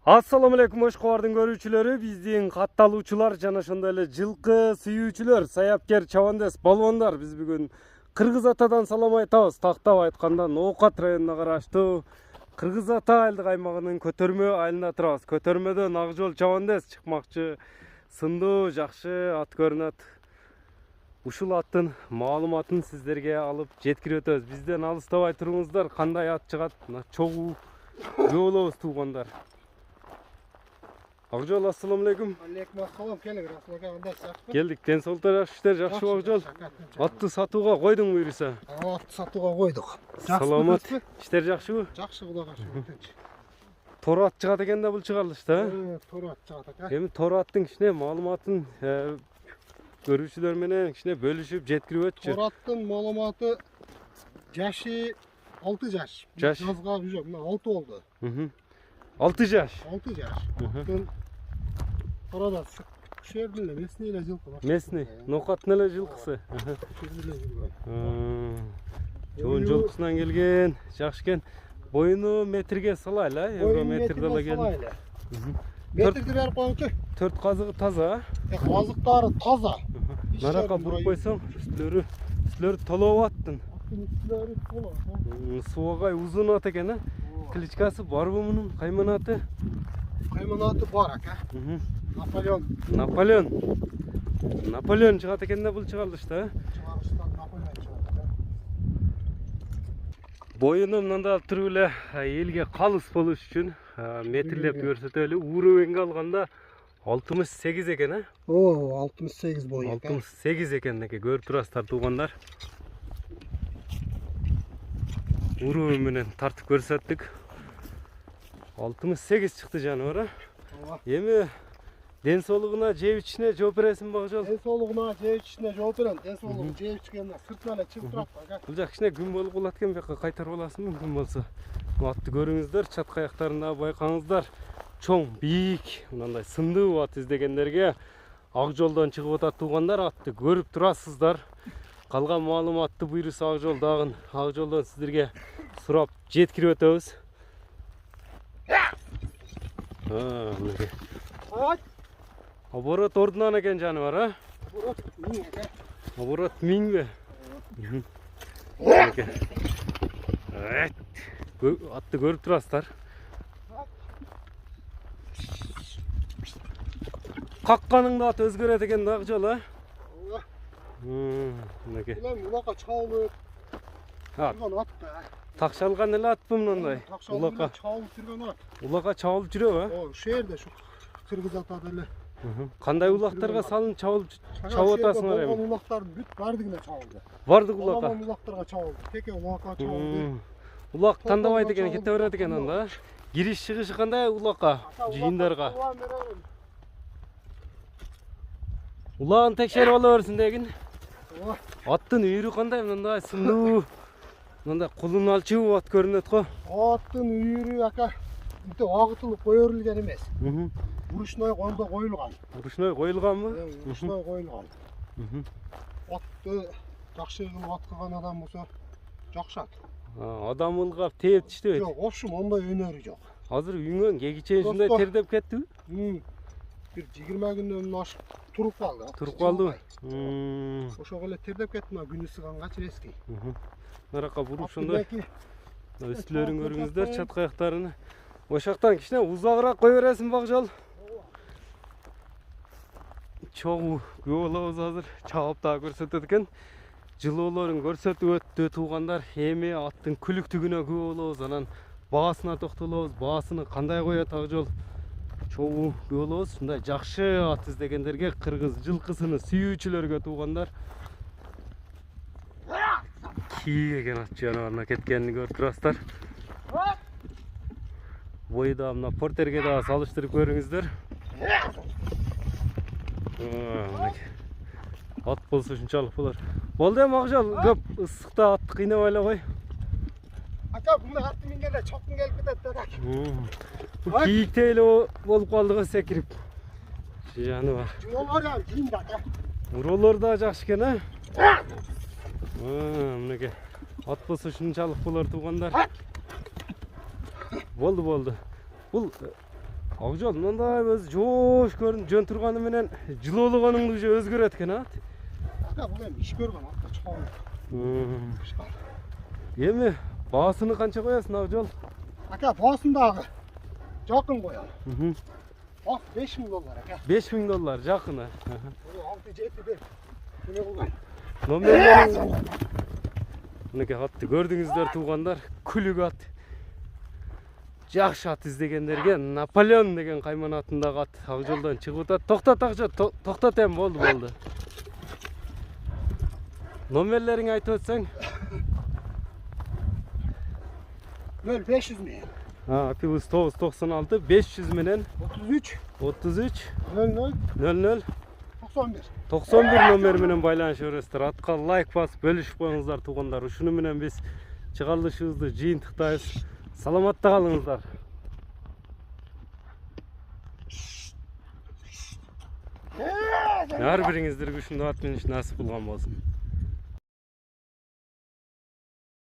Assalamu alaikum Oşkovardын көрүүчүлөрү, биздин катталуучулар жана ошондой эле жылкы сүйүүчүлөр, саяпкер, чабандес, балбондар. Биз бүгүн Кыргыз Атадан салам айтабыз. Тактап айтканда Ноокат районуна караштуу Кыргыз Ата айылдык аймагынын көтөрмө айылында турабыз. Көтөрмөдөн ак жол чабандес чыкмакчы, сындуу, жакшы ат көрүнөт. Ушул аттын маалыматын сиздерге алып жеткирип өтөбүз. Бизден алыстабай туруңуздар, кандай ат чыгат, чогуу күбө болобуз туугандар. Акжол, ассаламу алейкум. Алейкум ассалам, келиңер Расул ака, кандай жакшыбы? Келдик, ден соолукта жакшы иштер, жакшыбы Акжол? Атты сатууга койдуң буйруса? Атты сатууга койдук. Саламат, иштер жакшыбы? Жакшы, Кудайга шүгүр. Тор ат чыгат экен да бул чыгарылышта, Тор ат чыгат ака. Эми тор аттын кичине маалыматын көрүүчүлөр менен кичине бөлүшүп жеткирип өтчү. Тор аттын маалыматы жашы 6 жаш. Жазга жок, мына 6 болду. 6 жаш. 6 жаш. Арада шердин эле местный эле жылкы бар. Местный, Ноокаттын эле жылкысы. Жоон жылкысынан келген, жакшы экен. Боюну метрге салайлы, еврометрде эле келди. Метрди берип коюңчу. 4 казыгы таза. Казыктары таза. Нарака буруп койсоң, үстүлөрү толуп аттын. Үстүлөрү толуп. Суагай узун ат экен, кличкасы барбы мунун, кайманаты? Кайманаты бар ака. Наполеон. Наполеон чыгат экен да бул чыгарылышта. Чыгарылыштан Наполеон чыгат. Боюну мындай туруп эле элге калыс болуш үчүн метрлеп көрсөтөлү. Уровеньге алганда 68 экен, О, 68 бой экен. 68 экен эке, көрүп турасыздар туугандар. Уровень менен тартып көрсөттүк. 68 чыкты жаныбар. Эми ден соолугуна, жеп ичине жооп бересиңби Акжол? Ден соолугуна, жеп ичине жооп берем. Ден соолугу жеп ичкенде сыртынан эле чыгып турат ака. Бул жак кичине күн болуп калат экен, бияка кайтарып аласыңбы мүмкүн болсо. Атты көрүңүздөр, чатка аяктарында байкаңыздар. Чоң, бийик, мындай сындуу ат издегендерге Акжолдон чыгып атат туугандар, атты көрүп турасыздар. Калган маалыматты буйруса Акжолдагы, Акжолдон сиздерге сурап жеткирип өтөбүз. Оборот ордунан экен жаныбар, Оборот миңби? Атты көрүп турасыздар. Какканыңда ат өзгөрөт экен да Акжол, Мынакей. Улака чабылып жүргөн ат да. Такшалган эле атпы мындай? Улака чабылып жүргөн ат. Улакка чабылып жүрөбү? Ошол жерде шу Кыргыз Атада эле. Кандай улактарга салынып чабып атасыңар эми? Болгон улактардын бүт бардыгына чабылды. Бардык улакка. Болгон улактарга чабылды. Теке улакка чабылды. Улак тандабайт экен, кете берет экен анда. Кириш чыгышы кандай улакка, жыйындарга? Улагын текшерип ала берсин дегин. Аттын үйрү кандай, мындай сындуу, мындай кулун алчуу ат көрүнөт го. Аттын үйрү ака бүт агытылып кое берилген эмес. Урушной кондо коюлган. Урушной коюлганбы? Урушной коюлган. Атты жакшы кылып ат кылган адам болсо жакшы ат. Адам ылгап тээп тиштебейт. Жок, ошум ондай өнөрү жок. Азыр үйүңөн кегиче ушундай тердеп кеттиби? Bir 20 günden aşıp turup kaldı. Туруп калдыбы? Ошого эле тердеп кеттим, күнү сыганга чирески. Наракка буруп ошондой. Үстүлөрүн көрүңүздөр, чатка аяктарын. Ошоктон кичине узагыраак кое бересиңби Акжол? Чогуу күбө болобуз азыр. Чабып да көрсөтөт экен. Жылоолорун көрсөтүп өттү туугандар. Эми аттын күлүктүгүнө күбө болобуз, анан баасына токтолобуз. Баасыны кандай коет Акжол? Чогуу күбө болобуз. Ушундай жакшы ат издегендерге, кыргыз жылкысыны сүйүүчүлөргө туугандар. Кийген ат жаныбарына кеткенин көрүп турасыздар. Бою да мына портерге да салыштырып көрүңүздөр. Ат болсо ушунчалык болор. Болду эми Акжол, көп ысыкта атты кыйнабай эле кой. Aka bunlar attı mingende çokun gelip gidetti adak. Kiyikte эле болуп калды го секирип. Жаныбар. Жолор ya кийинде aka. Уролор да жакшы экен, Мынакей. Ат болсо ушунчалык болор туугандар. Болду. Бул Акжол мындай өзү жоош көрүнүп жөн турганы менен жылоологонуңду же өзгөрөт экен а? Aka бұл енді іш көрген атта чоң. Эми баасыны канча коесуң Акжол? Aka басындағы жақын қоямын. Бas $5.000 aka. $5.000 жакыны. Бұл 6-7 бер. Көне қылған. Номерлерин мынакей атты көрдүңүздөр туугандар, күлүк ат. Жакшы ат издегендерге Наполеон деген кайман атындагы ат Акжолдон чыгып атат. Токтот Акжол, токтот эми болду. Номерлериңи айтып өтсөң? 0500 мен. Апибыз 996 500 менен 33 00 00 91. 91 номер менен байланышып бересиздер. Атка лайк басып бөлүшүп коюңуздар туугандар. Ушуну менен биз чыгарылышыбызды жыйынтыктайбыз. Саламатта калыңыздар. Ар бириңиздерге ушундай ат менен насип болгон болсун.